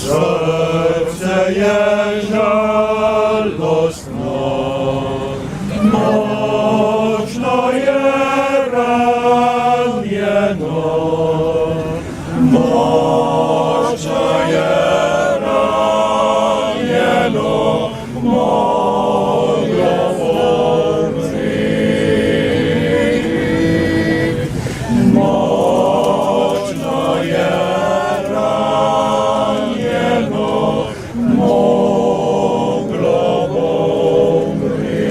Srce je žalostno, močno je ranjeno, močno je ranjeno, moglo umri. Močno je ranjeno, moglo umri.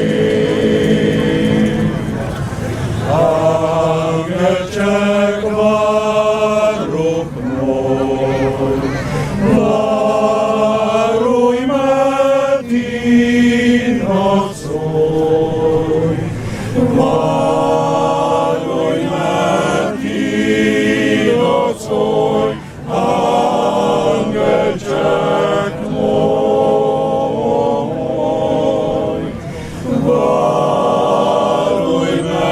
Angelček varuh moj, varuj me ti nocoj, varuj me ti nocoj, angelček moj, varuj me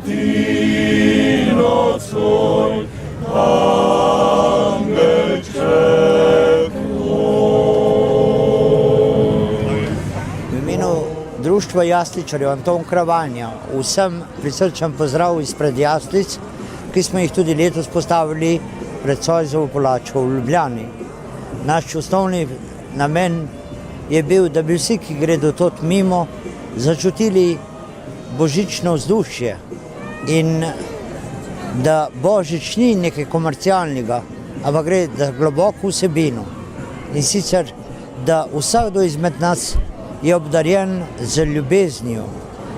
ti nocoj, angelček moj. V imenu Društva jasličarjev Anton Kravanja vsem prisrčen pozdrav izpred jaslic, ki smo jih tudi letos postavili pred Zoisovo palačo v Ljubljani. Naš osnovni namen je bil, da bi vsi, ki gredo tod mimo, začutili božično vzdušje in da Božič ni nekaj komercialnega, ampak gre za globoko vsebino. In sicer, da vsakdo izmed nas je obdarjen z ljubeznijo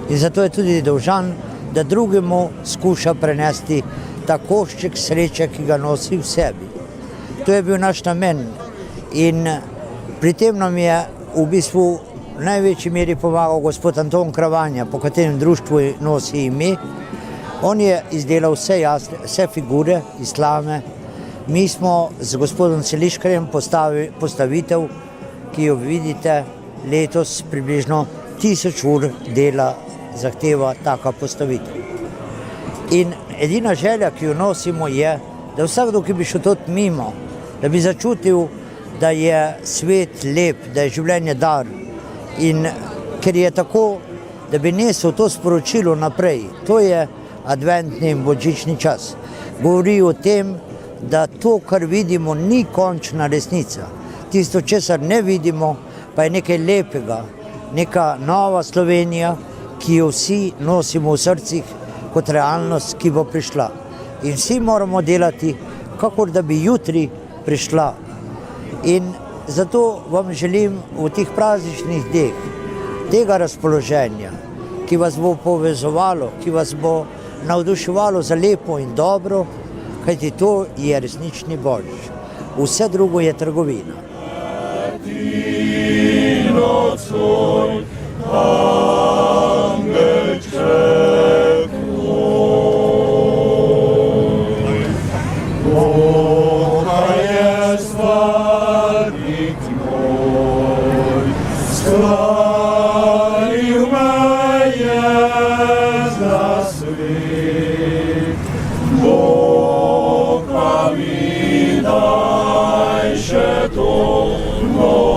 in zato je tudi dolžan, da drugemu skuša prenesti ta košček sreče, ki ga nosi v sebi. To je bil naš namen in pri tem nam je v bistvu v največji meri pomagal gospod Anton Kravanja, po katerem društvu nosi ime. On je izdelal vse figure iz slame. Mi smo z gospodom Celiškarjem postavitev, ki jo vidite letos, približno 1000 ur dela zahteva taka postavitev. In edina želja, ki jo nosimo, je, da vsakdo, ki bi šel tod mimo, da bi začutil, da je svet lep, da je življenje dar. In ker je tako, da bi nesel to sporočilo naprej, to je adventni in božični čas. Govori o tem, da to, kar vidimo, ni končna resnica. Tisto, česar ne vidimo, pa je nekaj lepega, neka nova Slovenija, ki jo vsi nosimo v srcih kot realnost, ki bo prišla. In vsi moramo delati, kakor da bi jutri prišla. In zato vam želim v teh prazničnih dneh tega razpoloženja, ki vas bo povezovalo, ki vas bo navduševalo za lepo in dobro, kajti to je resnični Božič. Vse drugo je trgovina. Nocoj, angelček moj, Boga je stvarnik moj, stvaril me je za svet, Bog pa mi daj še to noč.